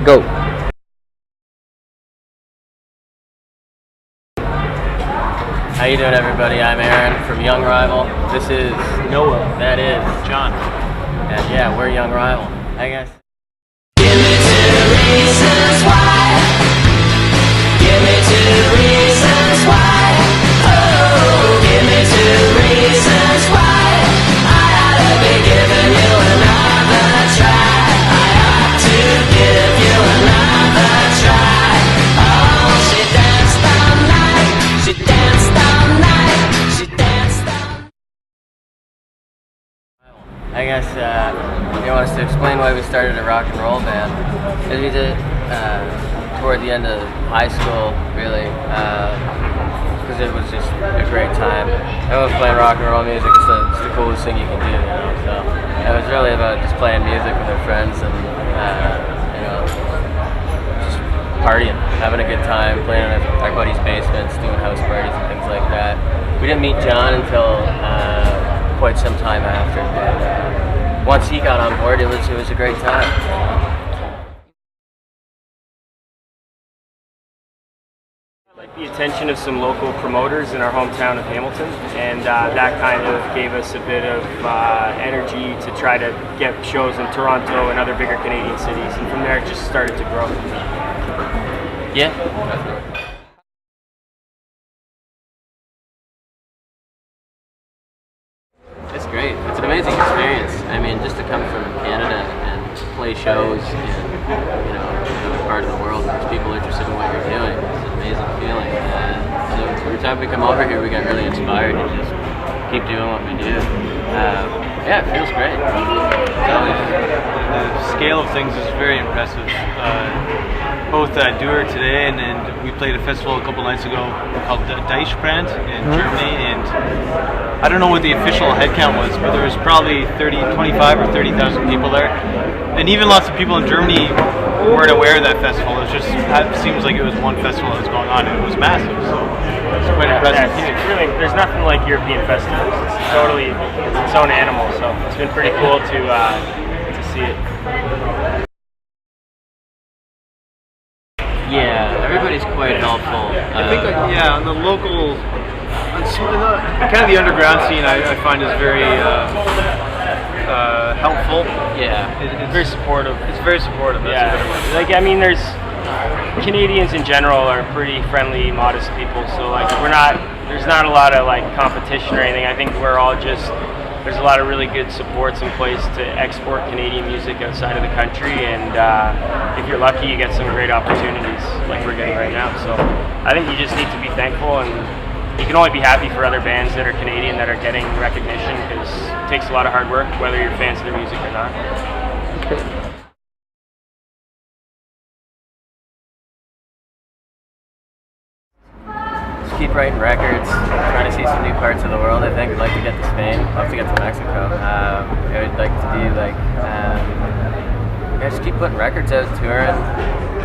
Go. How you doing, everybody? I'm Aaron from Young Rival. This is Noah. That is John. And yeah, we're Young Rival. Hey guys. Give me 2 reasons why. Give me 2 reasons why. Oh, give me 2 reasons why. I ought to be giving you another try. I ought to give you another try. Oh, she danced all night. She danced all night. She danced all night. I guess you want us to explain why we started a rock and roll band. As we did toward the end of high school, really, because it was just a great time. Everyone's playing rock and roll music. It's the coolest thing you can do, you know. So it was really about just playing music with our friends and just partying, having a good time, playing in our buddies' basements, doing house parties and things like that. We didn't meet John until quite some time after, but once he got on board, it was a great time. I like the attention of some local promoters in our hometown of Hamilton, and that kind of gave us a bit of energy to try to get shows in Toronto and other bigger Canadian cities, and from there it just started to grow. Yeah. It's great. It's an amazing experience. I mean, just to come from Canada and play shows in, another part of the world, there's people interested in what you're doing. It's an amazing feeling. So every time we come over here, we get really inspired to just keep doing what we do. Yeah, it feels great. The scale of things is very impressive. Both Dour today and we played a festival a couple nights ago called Deichbrand in Germany, and I don't know what the official head count was, but there was probably 25 or 30,000 people there. And even lots of people in Germany weren't aware of that festival. It seems like it was one festival that was going on, and it was massive, so it's quite impressive. Really, there's nothing like European festivals. It's totally its own animal, so it's been pretty cool to see it. Yeah, everybody's quite helpful. I think, on the local, kind of the underground scene, I find is very helpful. Yeah, It's very supportive. It's very supportive. That's a better word. Like, I mean, there's Canadians in general are pretty friendly, modest people. So like, there's not a lot of like competition or anything. I think we're all just. There's a lot of really good supports in place to export Canadian music outside of the country, and if you're lucky, you get some great opportunities like we're getting right now. So I think you just need to be thankful, and you can only be happy for other bands that are Canadian that are getting recognition, because it takes a lot of hard work, whether you're fans of their music or not. Keep writing records, trying to see some new parts of the world. I think I'd like to get to Spain, I'd love to get to Mexico. I would like to do just keep putting records out, touring,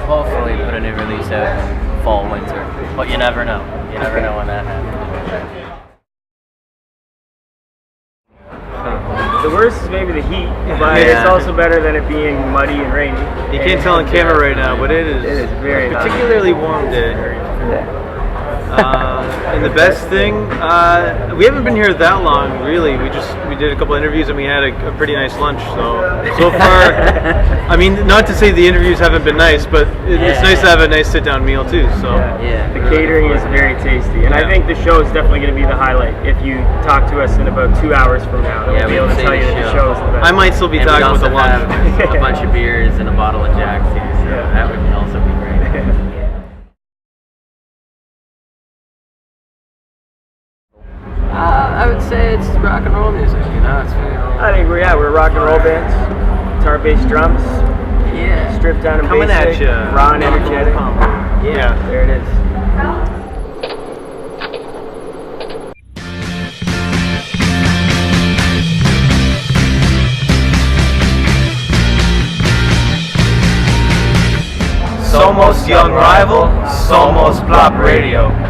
hopefully put a new release out fall, winter. But you never know. You never know when that happens. The worst is maybe the heat, but it's also better than it being muddy and rainy. You can't tell on camera right now, but it is very a particularly warm day. And the best thing, we haven't been here that long, really. We did a couple interviews and we had a pretty nice lunch. So far, I mean, not to say the interviews haven't been nice, but it's nice to have a nice sit-down meal too. So the catering is very tasty, and I think the show is definitely going to be the highlight. If you talk to us in about 2 hours from now, we'll be able to tell you that the show is the best. I might still be talking with the lunch. Have a bunch of beers and a bottle of Jack too, so that would also be great. I would say it's rock and roll music, I think we're a rock and roll band. Guitar, bass, drums. Yeah. Stripped down and coming basic, at you. raw and energetic. Yeah, there it is. Somos Young Rival, Somos PLOP Radio.